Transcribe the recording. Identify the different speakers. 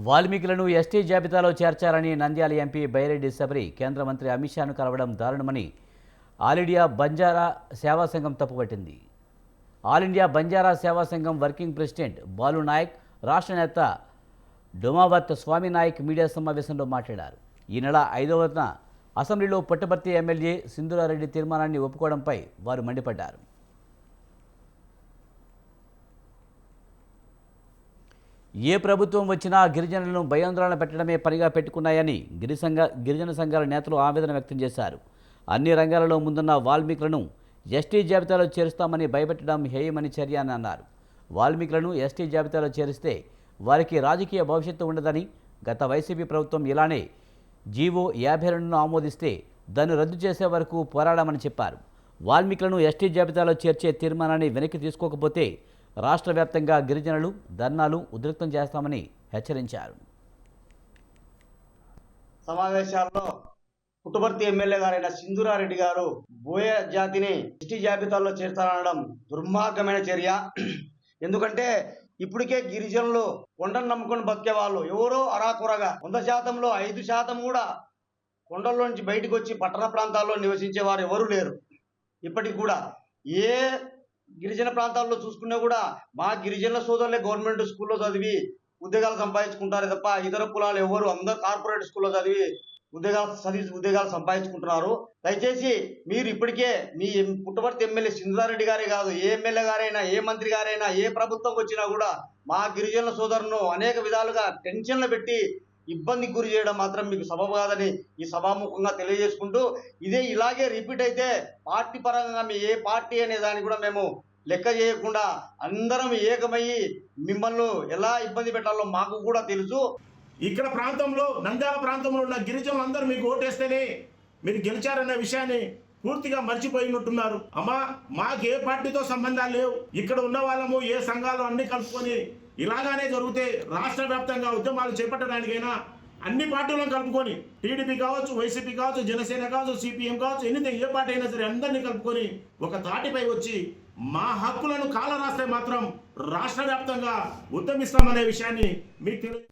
Speaker 1: వాల్మీకులను ST జాబితాలో చేర్చాలని Nandyal MP Byreddy Sabari కేంద్ర మంత్రి అమిత్ షాను కలవడం దారుణమని ఆల్ ఇండియా బంజారా సేవా సంఘం తప్పుపట్టింది. ఆల్ ఇండియా బంజారా సేవా సంఘం వర్కింగ్ ప్రెసిడెంట్ బాలు నాయక్, రాష్ట్ర నేత డొమావత్ స్వామి నాయక్ మీడియా సమావేశంలో మాట్లాడారు. ఈ నెల 5వ అసెంబ్లీలో పుట్టపర్తి ఎమ్మెల్యే సింధూరారెడ్డి తీర్మానాన్ని ఒప్పుకోవడంపై వారు మండిపడ్డారు. ఏ ప్రభుత్వం వచ్చినా గిరిజనులను భయాందోళన పెట్టడమే పనిగా పెట్టుకున్నాయని గిరిజన సంఘాల నేతలు ఆవేదన వ్యక్తం చేశారు. అన్ని రంగాలలో ముందున్న వాల్మీకులను ఎస్టీ జాబితాలో చేరుస్తామని భయపెట్టడం హేయమని చర్య అని అన్నారు. వాల్మీకులను ఎస్టీ జాబితాలో చేరిస్తే వారికి రాజకీయ భవిష్యత్తు ఉండదని, గత వైసీపీ ప్రభుత్వం ఇలానే జీవో 52ను ఆమోదిస్తే దాన్ని రద్దు చేసే వరకు పోరాడామని చెప్పారు. వాల్మీకులను ఎస్టీ జాబితాలో చేర్చే తీర్మానాన్ని వెనక్కి తీసుకోకపోతే రాష్ట్ర వ్యాప్తంగా గిరిజనులు ధర్నాలు ఉధృతం చేస్తామని హెచ్చరించారు.
Speaker 2: సమావేశాల్లో పుట్టపర్తి ఎమ్మెల్యే గారైన సింధూరారెడ్డి గారు బోయ జాతిని ఎస్టీ జాబితాలో చేర్చాలనడం దుర్మార్గమైన చర్య. ఎందుకంటే ఇప్పటికే గిరిజనులు కొండను నమ్ముకొని బతికే వాళ్ళు ఎవరో అరాకొరగా 100%లో 5% కూడా కొండల్లో నుంచి బయటకు వచ్చి పట్టణ ప్రాంతాల్లో నివసించే వారు ఎవరు లేరు. ఇప్పటికి కూడా ఏ గిరిజన ప్రాంతాల్లో చూసుకున్నా కూడా మా గిరిజన సోదరులే గవర్నమెంట్ స్కూల్లో చదివి ఉద్యోగాలు సంపాదించుకుంటారే తప్ప ఇతర కులాలు ఎవరు అందరూ కార్పొరేట్ స్కూల్లో చదివి ఉద్యోగాలు సంపాదించుకుంటున్నారు. దయచేసి మీరు ఇప్పటికే మీ పుట్టపర్తి ఎమ్మెల్యే సింధూరారెడ్డి గారే కాదు, ఏ ఎమ్మెల్యే గారైనా, ఏ మంత్రి గారైనా, ఏ ప్రభుత్వం వచ్చినా కూడా మా గిరిజనుల సోదరులను అనేక విధాలుగా టెన్షన్లు పెట్టి ఇబ్బందికి గురి చేయడం మాత్రం మీకు సబబు కాదని ఈ సభాముఖంగా తెలియజేసుకుంటూ, ఇలాగే రిపీట్ అయితే పార్టీ పరంగా మీ ఏ పార్టీ అనే దాన్ని కూడా మేము లెక్క చేయకుండా అందరం ఏకమయ్యి మిమ్మల్ని ఎలా ఇబ్బంది పెట్టాలో మాకు కూడా తెలుసు.
Speaker 3: ఇక్కడ ప్రాంతంలో నంద్యాల ప్రాంతంలో ఉన్న గిరిజనులందరూ మీకు ఓటేస్తేనే మీరు గెలిచారన్న విషయాన్ని పూర్తిగా మర్చిపోయినట్టున్నారు. అమ్మా, మాకు ఏ పార్టీతో సంబంధాలు లేవు. ఇక్కడ ఉన్న వాళ్ళము ఏ సంఘాలు అన్ని కలుపుకొని ఇలాగానే జరిగితే రాష్ట్ర వ్యాప్తంగా ఉద్యమాలు చేపట్టడానికైనా అన్ని పార్టీలను కలుపుకొని, టీడీపీ కావచ్చు, వైసీపీ కావచ్చు, జనసేన కావచ్చు, సిపిఎం కావచ్చు, ఎన్నిథింగ్ ఏ పార్టీ అయినా సరే అందరినీ కలుపుకొని ఒక తాటిపై వచ్చి మా హక్కులను కాలరాస్తే మాత్రం రాష్ట్ర వ్యాప్తంగా ఉద్యమిస్తామనే విషయాన్ని మీకు తెలియదు.